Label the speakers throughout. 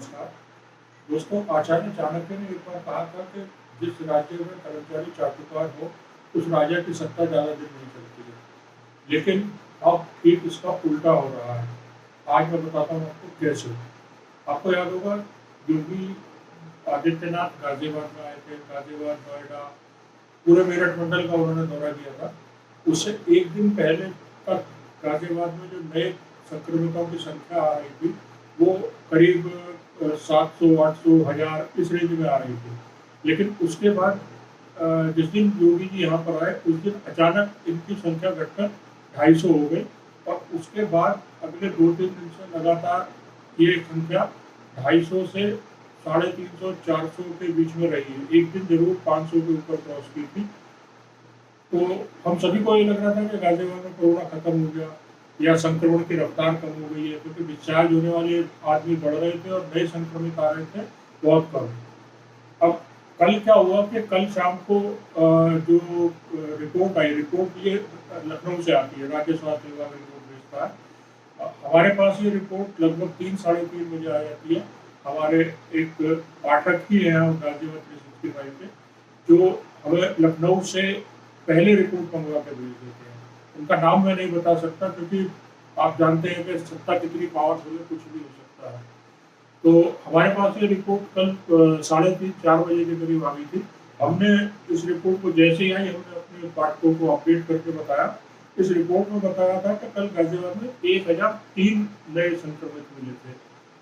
Speaker 1: नमस्कार। दोस्तों, आचार्य चाणक्य ने एक बार कहा था कि जिस राज्य में कर्मचारी चाटुकार हो, उस राजा की सत्ता ज़्यादा दिन नहीं चलती है। लेकिन अब ठीक इसका उल्टा हो रहा है। आज मैं बताता हूँ आपको कैसे। आपको याद होगा, योगी आदित्यनाथ गाज़ियाबाद में आए थे। गाज़ियाबाद, नोएडा, पूरे मेरठ मंडल का उन्होंने दौरा किया था। उससे एक दिन पहले तक गाज़ियाबाद में जो नए संक्रमितों की संख्या आ रही थी, वो करीब 700, 800, 1000 इस रेंज में आ रही थी। लेकिन उसके बाद जिस दिन योगी जी यहाँ पर आए, उस दिन अचानक इनकी संख्या घटकर 250 हो गई और उसके बाद अगले 2-3 दिन से लगातार ये संख्या 250 से 350, 400 के बीच में रही है। एक दिन ज़रूर 500 के ऊपर क्रॉस की थी। तो हम सभी को ये लग रहा था कि गाज़ियाबाद में कोरोना खत्म हो गया या संक्रमण की रफ्तार कम हो गई है, क्योंकि डिस्चार्ज होने वाले आदमी बढ़ रहे थे और नए संक्रमित आ रहे थे बहुत कम। अब कल क्या हुआ कि कल शाम को जो रिपोर्ट आई, रिपोर्ट ये लखनऊ से आती है, राज्य स्वास्थ्य विभाग रिपोर्ट भेजता है। हमारे पास ये रिपोर्ट लगभग 3 साढ़े 3 बजे आ जाती है। हमारे एक पाठक ही हैं गाज़ियाबाद 365 के, जो हमें लखनऊ से पहले रिपोर्ट मंगवा के भेज देते हैं। उनका नाम मैं नहीं बता सकता, क्योंकि आप जानते हैं कि सत्ता कितनी पावरफुल है, कुछ भी हो सकता है। तो हमारे पास ये रिपोर्ट कल 3:30-4 बजे के करीब आ गई थी। हमने इस रिपोर्ट को जैसे ही आई, हमने अपने पाठकों को अपडेट करके बताया। इस रिपोर्ट में बताया था कि कल गाज़ियाबाद में 1003 नए संक्रमित मिले थे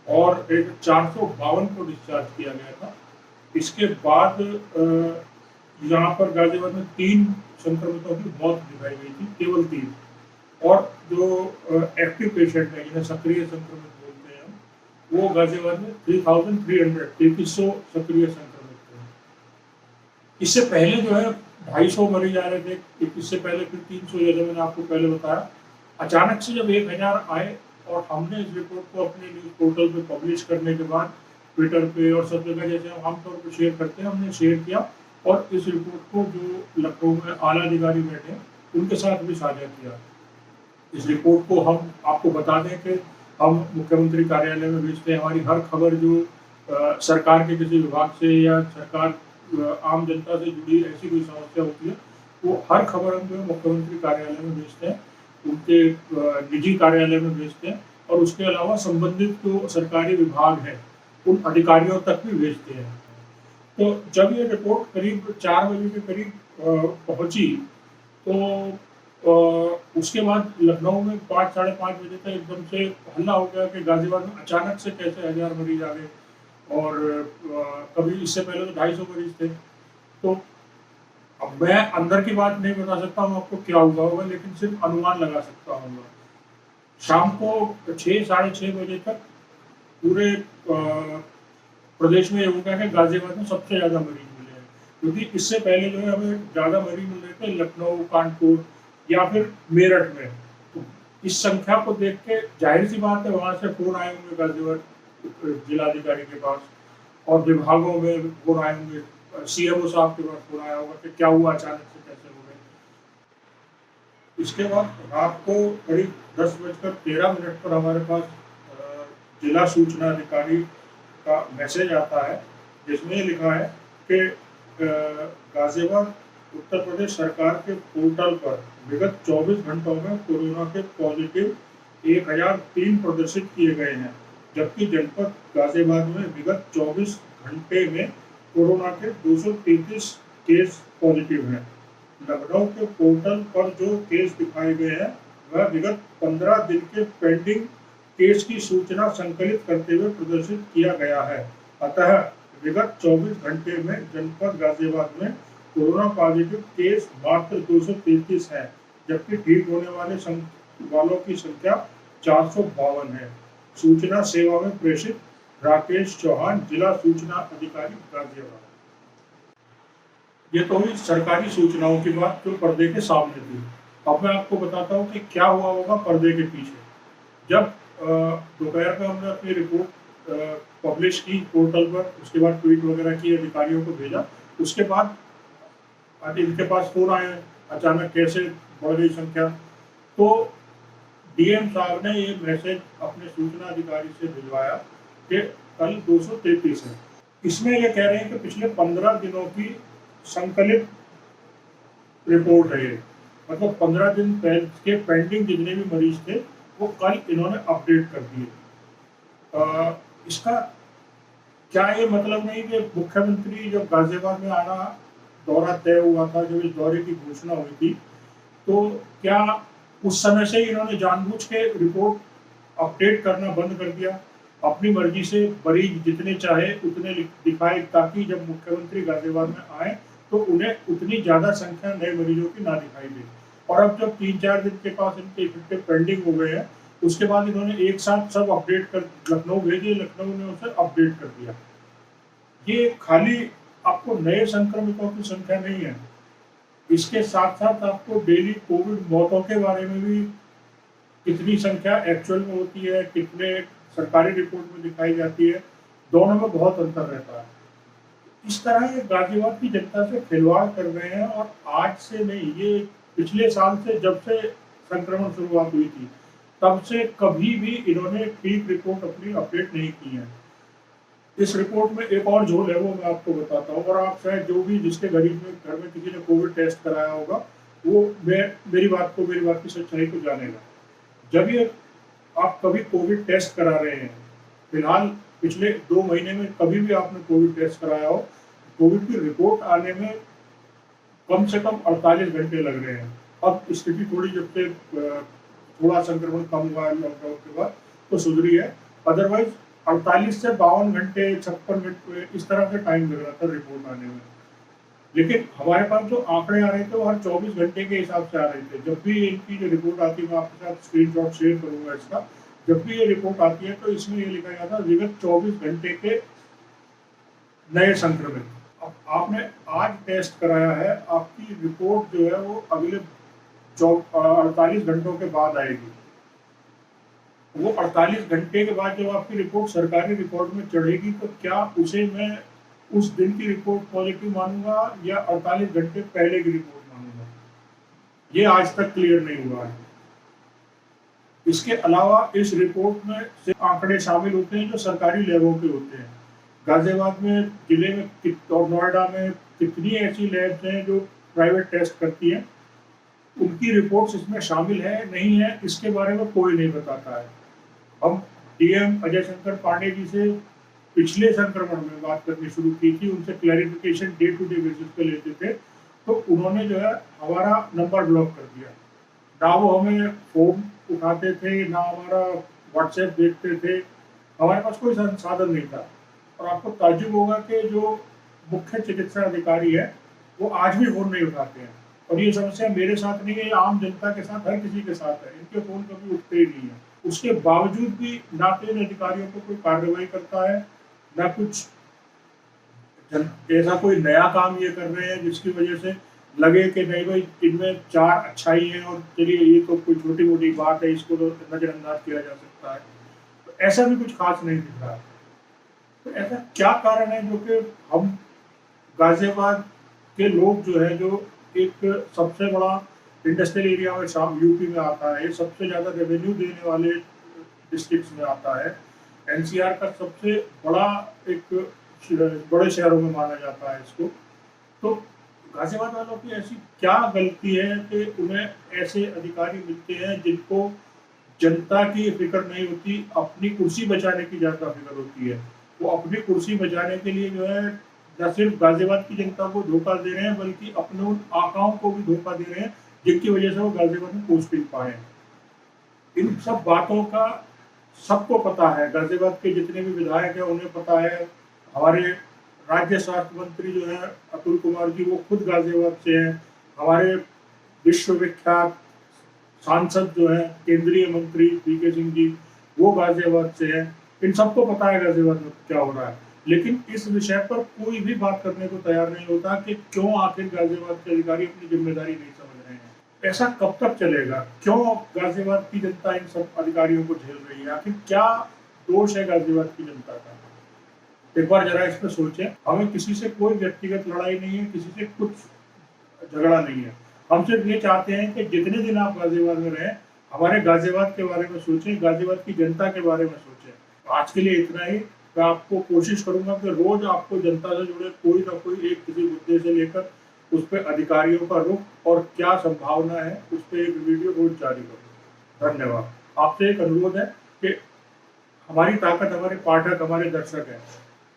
Speaker 1: और 452 को डिस्चार्ज किया गया था। इसके बाद यहाँ पर गाज़ियाबाद में 3 संक्रमितों की मौत दिखाई गई थी, केवल 3। और जो एक्टिव पेशेंट है, जिन्हें सक्रिय संक्रमित बोलते हैं हम, वो गाज़ियाबाद में 3300 सक्रिय संक्रमित थे। इससे पहले जो है 250 मरीज आ रहे थे, इससे पहले फिर 300, जैसे मैंने आपको पहले बताया। अचानक से जब 1000 आए और हमने इस रिपोर्ट को अपने न्यूज़ पोर्टल पे पब्लिश करने के बाद ट्विटर पे और सब जगह जैसे हम आमतौर पर शेयर करते हैं, हमने शेयर किया और इस रिपोर्ट को जो लखनऊ में आला अधिकारी बैठे हैं, उनके साथ भी साझा किया। इस रिपोर्ट को हम आपको बता दें कि हम मुख्यमंत्री कार्यालय में भेजते हैं। हमारी हर खबर जो सरकार के किसी विभाग से या सरकार आम जनता से जुड़ी ऐसी कोई समस्या होती है, वो हर खबर हम जो है मुख्यमंत्री कार्यालय में भेजते हैं, उनके निजी कार्यालय में भेजते हैं और उसके अलावा संबंधित जो सरकारी विभाग हैं, उन अधिकारियों तक भी भेजते हैं। तो जब ये रिपोर्ट करीब 4 बजे के करीब पहुंची, तो उसके बाद लखनऊ में 5 साढ़े 5 बजे तक एकदम से हल्ला हो गया कि गाज़ियाबाद में अचानक से कैसे 1000 मरीज आ गए और कभी इससे पहले तो 250 मरीज थे। तो अब मैं अंदर की बात नहीं बता सकता हूँ आपको क्या हुआ होगा, लेकिन सिर्फ अनुमान लगा सकता हूँ। शाम को 6 साढ़े 6 बजे तक पूरे प्रदेश में ये हो गया कि गाज़ियाबाद में सबसे ज़्यादा मरीज मिले हैं, क्योंकि इससे पहले जो है हमें ज़्यादा मरीज मिल रहे थे लखनऊ, कानपुर या फिर मेरठ में। तो इस संख्या को देख के जाहिर सी बात है वहाँ से फ़ोन आए होंगे गाज़ियाबाद जिलाधिकारी के पास और विभागों में फ़ोन आए होंगे, सीएमओ साहब के पास फ़ोन आया होगा कि क्या हुआ, अचानक से कैसे हो गए। इसके बाद रात को करीब 10:13 पर हमारे पास जिला सूचना अधिकारी का मैसेज आता है, जिसमें ये लिखा है कि गाज़ियाबाद उत्तर प्रदेश सरकार के पोर्टल पर विगत 24 घंटों में कोरोना के पॉजिटिव 1003 प्रदर्शित किए गए हैं, जबकि जनपद गाज़ियाबाद में विगत 24 घंटे में कोरोना के 233 केस पॉजिटिव हैं। लखनऊ के पोर्टल पर जो केस दिखाए गए हैं, वह विगत 15 दिन के पेंडिंग केस की सूचना संकलित करते हुए प्रदर्शित किया गया है। अतः विगत 24 घंटे में जनपद गाज़ियाबाद में कोरोना पॉजिटिव केस मात्र 233 है, जबकि ठीक होने वालों की संख्या 452 है। सूचना सेवा में प्रेषित राकेश चौहान, जिला सूचना अधिकारी गाज़ियाबाद। ये तो हुई सरकारी सूचनाओं की बात जो पर्दे के सामने थी। अब मैं आपको बताता हूँ कि क्या हुआ होगा पर्दे के पीछे। जब दोपहर में हमने अपनी रिपोर्ट पब्लिश की पोर्टल पर, उसके बाद ट्वीट वगैरह की, अधिकारियों को भेजा, उसके बाद इनके पास फोन आए अचानक कैसे बढ़ गई संख्या। तो डीएम साहब ने ये मैसेज अपने सूचना अधिकारी से भिजवाया कि कल 233 है। इसमें ये कह रहे हैं कि पिछले 15 दिनों की संकलित रिपोर्ट है ये, मतलब 15 दिन पहले के पेंडिंग जितने भी मरीज थे वो कल इन्होंने अपडेट कर दिए। इसका क्या ये मतलब नहीं कि मुख्यमंत्री जब गाजियाबाद में आना दौरा तय हुआ था, जब इस दौरे की घोषणा हुई थी, तो क्या उस समय से इन्होंने जानबूझ के रिपोर्ट अपडेट करना बंद कर दिया, अपनी मर्जी से मरीज जितने चाहे उतने दिखाए, ताकि जब मुख्यमंत्री गाजियाबाद में आए तो उन्हें उतनी ज्यादा संख्या नए मरीजों की ना दिखाई दे। और अब जब 3-4 दिन के पास इनके इकट्ठे पेंडिंग हो गए हैं, उसके बाद इन्होंने एक साथ सब अपडेट कर लखनऊ भेजे, लखनऊ ने उसे अपडेट कर दिया। ये खाली आपको नए संक्रमितों की संख्या नहीं है, इसके साथ साथ आपको डेली कोविड मौतों के बारे में भी कितनी संख्या एक्चुअल में होती है, कितने सरकारी रिपोर्ट में दिखाई जाती है, दोनों में बहुत अंतर रहता है। इस तरह ये गाजियाबाद की जनता से खिलवाड़ कर रहे हैं, और आज से नहीं, ये पिछले साल से जब से संक्रमण शुरुआत हुई थी तब से कभी भी इन्होंने ठीक रिपोर्ट अपनी अपडेट नहीं की है। इस रिपोर्ट में एक और झोल है, वो मैं आपको बताता हूँ, और आप शायद जो भी जिसके घर में किसी ने कोविड टेस्ट कराया होगा वो मेरी बात की सच्चाई को जानेगा। जब ये आप कभी कोविड टेस्ट करा रहे हैं, फिलहाल पिछले 2 महीने में कभी भी आपने कोविड टेस्ट कराया हो, कोविड की रिपोर्ट आने में कम से कम 48 घंटे लग रहे हैं। अब स्थिति थोड़ी जब से थोड़ा संक्रमण कम हुआ है लॉकडाउन के बाद तो सुधरी है, अदरवाइज 48 से 52 घंटे 56 घंटे इस तरह से टाइम लग रहा था रिपोर्ट आने में। लेकिन हमारे पास जो आंकड़े आ रहे थे वो हर 24 घंटे के हिसाब से आ रहे थे। जब भी इनकी जो रिपोर्ट आती है, मैं आपके साथ स्क्रीनशॉट शेयर करूंगा इसका, जब भी ये रिपोर्ट आती है तो इसमें ये लिखा जाता है विगत 24 घंटे के नए संक्रमित। अब आपने आज टेस्ट कराया है, आपकी रिपोर्ट जो है वो अगले 48 घंटों के बाद आएगी। वो 48 घंटे के बाद जब आपकी रिपोर्ट सरकारी रिकॉर्ड में चढ़ेगी तो क्या उसे मैं उस दिन की रिपोर्ट पॉजिटिव मानूंगा या 48 घंटे पहले की रिपोर्ट मानूंगा, ये आज तक क्लियर नहीं हुआ है। इसके अलावा इस रिपोर्ट में से आंकड़े शामिल होते हैं जो सरकारी लैबों के होते हैं। गाजियाबाद में जिले में और नोएडा में कितनी ऐसी लैब्स हैं जो प्राइवेट टेस्ट करती हैं, उनकी रिपोर्ट्स इसमें शामिल है नहीं है इसके बारे में कोई नहीं बताता है। हम डीएम अजय शंकर पांडे जी से पिछले संक्रमण में बात करनी शुरू की थी, उनसे clarification day to day basis पे लेते थे, तो उन्होंने जो है हमारा नंबर ब्लॉक कर दिया। ना वो हमें फोन उठाते थे, ना हमारा व्हाट्सएप देखते थे, हमारे पास कोई संसाधन नहीं था। और आपको ताज्जुब होगा कि जो मुख्य चिकित्सा अधिकारी है वो आज भी फोन नहीं उठाते हैं। और ये समस्या मेरे साथ नहीं है, ये आम जनता के साथ, हर किसी के साथ है, इनके फोन कभी उठते ही नहीं है। उसके बावजूद भी ना तो इन अधिकारियों को कोई कार्रवाई करता है, ना कुछ ऐसा कोई नया काम ये कर रहे हैं जिसकी वजह से लगे कि नहीं भाई इनमें 4 अच्छाई है और चलिए ये तो कोई छोटी मोटी बात है, इसको तो नजरअंदाज किया जा सकता है। तो ऐसा भी कुछ खास नहीं दिख रहा। तो ऐसा क्या कारण है जो कि हम गाजियाबाद के लोग जो है, जो एक सबसे बड़ा इंडस्ट्रियल एरिया में यूपी में आता है, सबसे ज्यादा रेवेन्यू देने वाले डिस्ट्रिक्ट्स में आता है, एनसीआर का सबसे बड़ा एक बड़े शहरों में माना जाता है इसको, तो गाजियाबाद वालों की ऐसी क्या गलती है कि उन्हें ऐसे अधिकारी मिलते हैं जिनको जनता की फिक्र नहीं होती, अपनी कुर्सी बचाने की ज्यादा फिक्र होती है। वो अपनी कुर्सी बचाने के लिए जो है न सिर्फ गाजियाबाद की जनता को धोखा दे रहे हैं बल्कि अपने उन आकाओं को भी धोखा दे रहे हैं जिनकी वजह से वो गाजियाबाद में पोस्टिंग पाए। इन सब बातों का सबको पता है, गाजियाबाद के जितने भी विधायक हैं उन्हें पता है। हमारे राज्य स्वास्थ्य मंत्री जो है अतुल कुमार जी, वो खुद गाजियाबाद से हैं। हमारे विश्वविख्यात सांसद जो है केंद्रीय मंत्री पीके सिंह जी, वो गाजियाबाद से हैं। इन सबको पता है गाजियाबाद में क्या हो रहा है, लेकिन इस विषय पर कोई भी बात करने को तैयार नहीं होता कि क्यों आखिर गाजियाबाद के अधिकारी अपनी जिम्मेदारी नहीं समझ रहे हैं। ऐसा कब तक चलेगा? क्यों गाजियाबाद की जनता इन सब अधिकारियों को झेल रही है? आखिर क्या दोष है गाजियाबाद की जनता का? एक बार जरा इस पर सोचें। हमें किसी से कोई व्यक्तिगत लड़ाई नहीं है, किसी से कुछ झगड़ा नहीं है। हम सिर्फ ये चाहते हैं कि जितने दिन आप गाजियाबाद में रहें, हमारे गाजियाबाद के बारे में सोचें, गाजियाबाद की जनता के बारे में सोचें। आज के लिए इतना ही। मैं आपको कोशिश करूंगा कि रोज आपको जनता से जुड़े कोई ना कोई एक किसी मुद्दे से लेकर उस पर अधिकारियों का रुख और क्या संभावना है उस पर एक वीडियो रोज जारी करूँ। धन्यवाद। आपसे एक अनुरोध है कि हमारी ताकत हमारे पाठक, हमारे दर्शक हैं।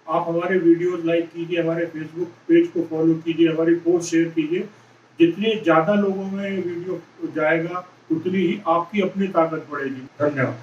Speaker 1: आप हमारे वीडियोस लाइक कीजिए, हमारे फेसबुक पेज को फॉलो कीजिए, हमारी पोस्ट शेयर कीजिए। जितनी ज़्यादा लोगों में ये वीडियो जाएगा उतनी ही आपकी अपनी ताकत बढ़ेगी। धन्यवाद।